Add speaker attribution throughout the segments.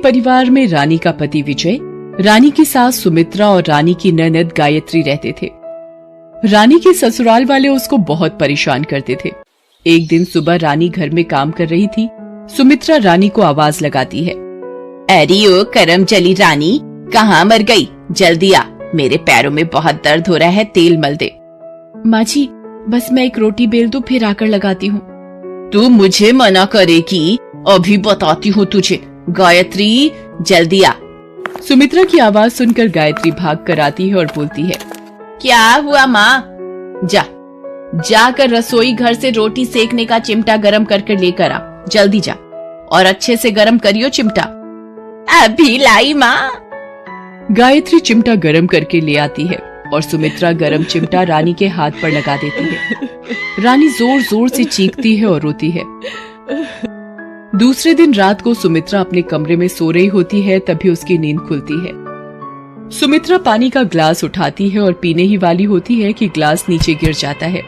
Speaker 1: परिवार में रानी का पति विजय, रानी की सास सुमित्रा और रानी की ननद गायत्री रहते थे। रानी के ससुराल वाले उसको बहुत परेशान करते थे। एक दिन सुबह रानी घर में काम कर रही थी। सुमित्रा रानी को आवाज लगाती है, अरे ओ करम चली रानी, कहाँ मर गई? जल्दी आ, मेरे पैरों में बहुत दर्द हो रहा है, तेल मल दे। माँ जी, बस मैं एक रोटी बेल दूं, फिर आकर लगाती हूँ। तू मुझे मना करेगी? अभी बताती हूँ तुझे। गायत्री जल्दी आ। सुमित्रा की आवाज सुनकर गायत्री भाग कर आती है और बोलती है, क्या हुआ माँ? जाकर रसोई घर से रोटी सेकने का चिमटा गरम करके लेकर आ, जल्दी जा, और अच्छे से गरम करियो चिमटा। अभी लाई माँ। गायत्री चिमटा गरम करके ले आती है और सुमित्रा गरम चिमटा रानी के हाथ पर लगा देती है। रानी जोर जोर से चीखती है और रोती है। दूसरे दिन रात को सुमित्रा अपने कमरे में सो रही होती है, तभी उसकी नींद खुलती है। सुमित्रा पानी का ग्लास उठाती है और पीने ही वाली होती है कि ग्लास नीचे गिर जाता है।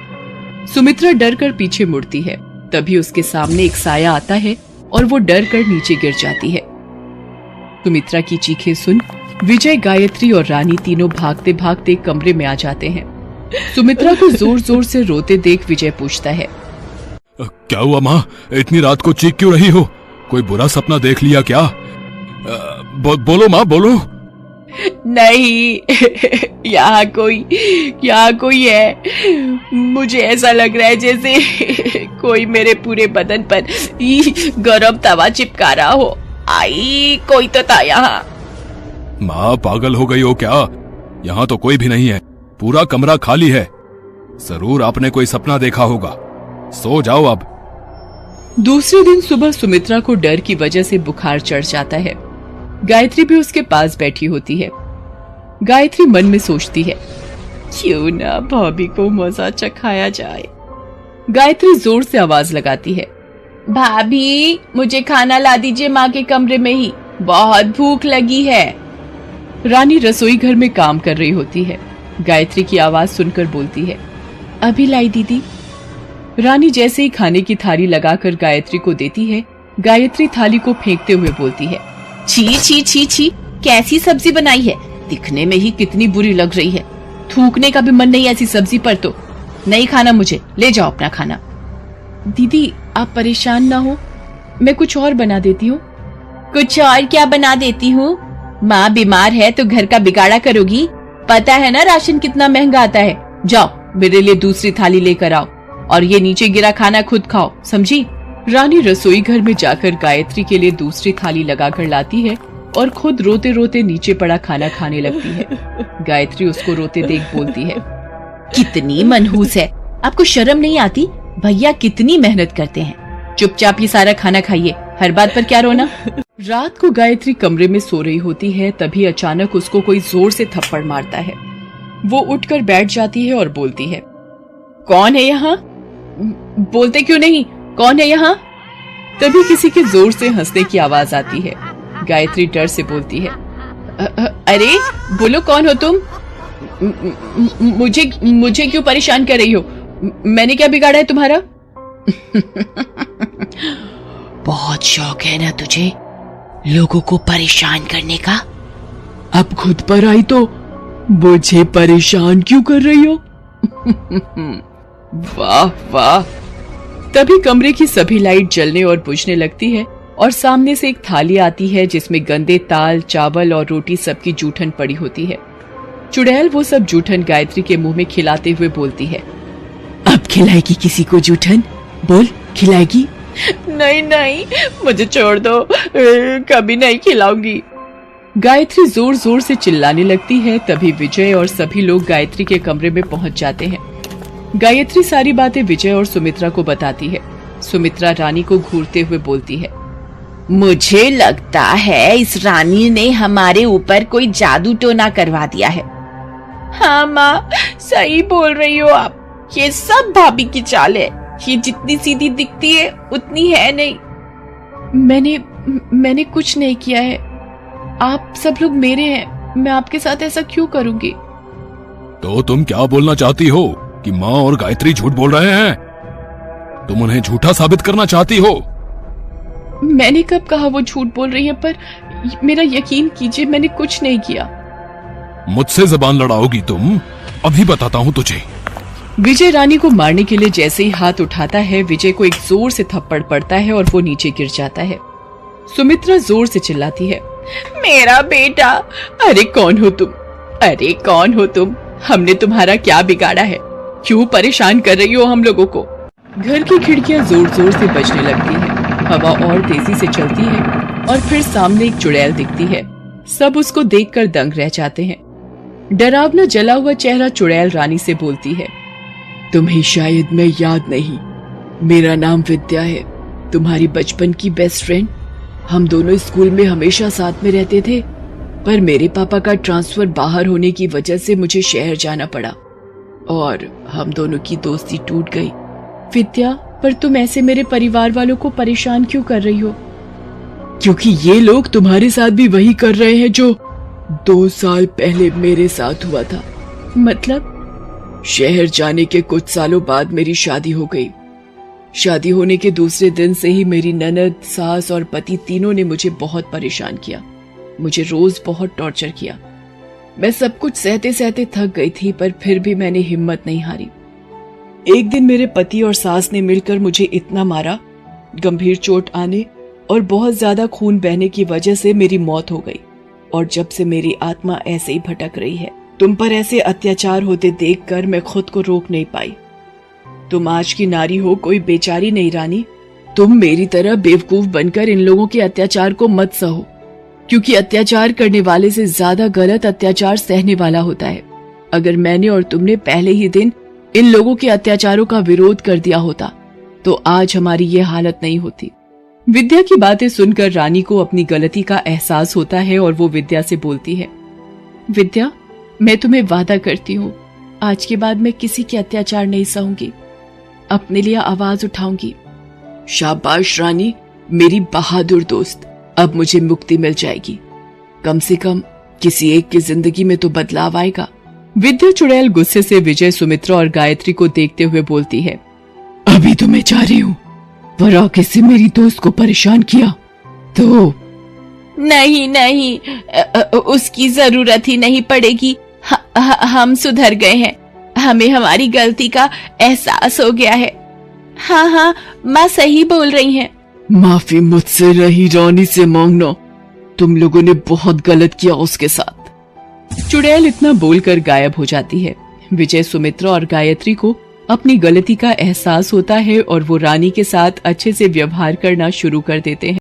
Speaker 1: सुमित्रा डर कर पीछे मुड़ती है, तभी उसके सामने एक साया आता है और वो डर कर नीचे गिर जाती है। सुमित्रा की चीखें सुन विजय, गायत्री और रानी तीनों भागते भागते कमरे में आ जाते हैं। सुमित्रा को जोर जोर से रोते देख विजय पूछता है,
Speaker 2: क्या हुआ माँ? इतनी रात को चीख क्यों रही हो? कोई बुरा सपना देख लिया क्या? बोलो माँ, बोलो।
Speaker 1: नहीं, यहाँ कोई है। मुझे ऐसा लग रहा है जैसे कोई मेरे पूरे बदन पर गरम तवा चिपका रहा हो। आई, कोई तो था यहाँ।
Speaker 2: माँ पागल हो गई हो क्या? यहाँ तो कोई भी नहीं है, पूरा कमरा खाली है। जरूर आपने कोई सपना देखा होगा, सो जाओ अब।
Speaker 1: दूसरे दिन सुबह सुमित्रा को डर की वजह से बुखार चढ़ जाता है। गायत्री भी उसके पास बैठी होती है। गायत्री मन में सोचती है, क्यों ना भाभी को मजा चखाया जाए। गायत्री जोर से आवाज लगाती है, भाभी मुझे खाना ला दीजिए, माँ के कमरे में ही, बहुत भूख लगी है। रानी रसोई घर में काम कर रही होती है। गायत्री की आवाज सुनकर बोलती है, अभी लाई दीदी। रानी जैसे ही खाने की थाली लगाकर गायत्री को देती है, गायत्री थाली को फेंकते हुए बोलती है, छी छी छी छी, कैसी सब्जी बनाई है, दिखने में ही कितनी बुरी लग रही है। थूकने का भी मन नहीं ऐसी सब्जी पर तो। नहीं खाना मुझे, ले जाओ अपना खाना। दीदी आप परेशान ना हो, मैं कुछ और बना देती हूँ। कुछ और क्या बना देती हूँ? माँ बीमार है तो घर का बिगाड़ा करोगी? पता है ना राशन कितना महंगा आता है। जाओ मेरे लिए दूसरी थाली लेकर आओ और ये नीचे गिरा खाना खुद खाओ, समझी? रानी रसोई घर में जाकर गायत्री के लिए दूसरी थाली लगाकर लाती है और खुद रोते रोते नीचे पड़ा खाना खाने लगती है। गायत्री उसको रोते देख बोलती है, कितनी मनहूस है, आपको शर्म नहीं आती? भैया कितनी मेहनत करते हैं, चुपचाप ये सारा खाना खाइए, हर बात पर क्या रोना। रात को गायत्री कमरे में सो रही होती है, तभी अचानक उसको कोई जोर से थप्पड़ मारता है। वो उठकर बैठ जाती है और बोलती है, कौन है यहाँ? बोलते क्यों नहीं, कौन है यहाँ? तभी किसी के जोर से हंसने की आवाज आती है। गायत्री डर से बोलती है, अरे बोलो कौन हो तुम? मुझे क्यों परेशान कर रही हो? मैंने क्या बिगाड़ा है तुम्हारा? बहुत शौक है ना तुझे लोगों को परेशान करने का? अब खुद पर आई तो मुझे परेशान क्यों कर रही हो? वाह वाह। तभी कमरे की सभी लाइट जलने और बुझने लगती है और सामने से एक थाली आती है जिसमें गंदे दाल, चावल और रोटी सबकी जूठन पड़ी होती है। चुड़ैल वो सब जूठन गायत्री के मुंह में खिलाते हुए बोलती है, अब खिलाएगी किसी को जूठन? बोल, खिलाएगी? नहीं नहीं, मुझे छोड़ दो, कभी नहीं खिलाऊंगी। गायत्री जोर जोर से चिल्लाने लगती है। तभी विजय और सभी लोग गायत्री के कमरे में पहुंच जाते हैं। गायत्री सारी बातें विजय और सुमित्रा को बताती है। सुमित्रा रानी को घूरते हुए बोलती है, मुझे लगता है इस रानी ने हमारे ऊपर कोई जादू टोना करवा दिया है। हाँ माँ, सही बोल रही हो आप, ये सब भाभी की चाल है। ये जितनी सीधी दिखती है उतनी है नहीं। मैंने कुछ नहीं किया है, आप सब लोग मेरे हैं, मैं आपके साथ ऐसा क्यों करूंगी?
Speaker 2: तो तुम क्या बोलना चाहती हो कि माँ और गायत्री झूठ बोल रहे हैं? तुम उन्हें झूठा साबित करना चाहती हो?
Speaker 1: मैंने कब कहा वो झूठ बोल रही है, पर मेरा यकीन कीजिए, मैंने कुछ नहीं किया।
Speaker 2: मुझसे जबान लड़ाओगी तुम? अभी बताता हूँ तुझे।
Speaker 1: विजय रानी को मारने के लिए जैसे ही हाथ उठाता है, विजय को एक जोर से थप्पड़ पड़ता है और वो नीचे गिर जाता है। सुमित्रा जोर से चिल्लाती है, मेरा बेटा! अरे कौन हो तुम? अरे कौन हो तुम? हमने तुम्हारा क्या बिगाड़ा है? क्यों परेशान कर रही हो हम लोगों को? घर की खिड़कियां जोर जोर से बजने लगती है, हवा और तेजी से चलती है और फिर सामने एक चुड़ैल दिखती है। सब उसको देखकर दंग रह जाते हैं। डरावना जला हुआ चेहरा चुड़ैल रानी से बोलती है, तुम्हें शायद मैं याद नहीं, मेरा नाम विद्या है, तुम्हारी बचपन की बेस्ट फ्रेंड। हम दोनों स्कूल में हमेशा साथ में रहते थे, पर मेरे पापा का ट्रांसफर बाहर होने की वजह से मुझे शहर जाना पड़ा और हम दोनों की दोस्ती टूट गई। विद्या, पर तुम ऐसे मेरे परिवार वालों को परेशान क्यों कर रही हो? क्योंकि ये लोग तुम्हारे साथ भी वही कर रहे हैं जो 2 साल पहले मेरे साथ हुआ था। मतलब? शहर जाने के कुछ सालों बाद मेरी शादी हो गई। शादी होने के दूसरे दिन से ही मेरी ननद, सास और पति तीनों ने मुझे बहुत परेशान किया। मुझे रोज बहुत टॉर्चर किया। मैं सब कुछ सहते सहते थक गई थी, पर फिर भी मैंने हिम्मत नहीं हारी। एक दिन मेरे पति और सास ने मिलकर मुझे इतना मारा, गंभीर चोट आने और बहुत ज्यादा खून बहने की वजह से मेरी मौत हो गई। और जब से मेरी आत्मा ऐसे ही भटक रही है। तुम पर ऐसे अत्याचार होते देखकर मैं खुद को रोक नहीं पाई। तुम आज की नारी हो, कोई बेचारी नहीं रानी। तुम मेरी तरह बेवकूफ बनकर इन लोगों के अत्याचार को मत सहो, क्योंकि अत्याचार करने वाले से ज्यादा गलत अत्याचार सहने वाला होता है। अगर मैंने और तुमने पहले ही दिन इन लोगों के अत्याचारों का विरोध कर दिया होता तो आज हमारी ये हालत नहीं होती। विद्या की बातें सुनकर रानी को अपनी गलती का एहसास होता है और वो विद्या से बोलती है, विद्या, मैं तुम्हें वादा करती हूँ, आज के बाद मैं किसी के अत्याचार नहीं सहूंगी, अपने लिए आवाज उठाऊंगी। शाबाश रानी, मेरी बहादुर दोस्त। अब मुझे मुक्ति मिल जाएगी। कम से कम किसी एक की जिंदगी में तो बदलाव आएगा। विद्या चुड़ैल गुस्से से विजय, सुमित्रा और गायत्री को देखते हुए बोलती है, अभी तो मैं जा रही हूँ, पर आगे से मेरी दोस्त को परेशान किया तो नहीं नहीं, उसकी जरूरत ही नहीं पड़ेगी। हम सुधर गए हैं, हमें हमारी गलती का एहसास हो गया है। हाँ हाँ, माँ सही बोल रही हैं। माफी मुझसे रही रानी से मांगना, तुम लोगों ने बहुत गलत किया उसके साथ। चुड़ैल इतना बोलकर गायब हो जाती है। विजय, सुमित्रा और गायत्री को अपनी गलती का एहसास होता है और वो रानी के साथ अच्छे से व्यवहार करना शुरू कर देते हैं।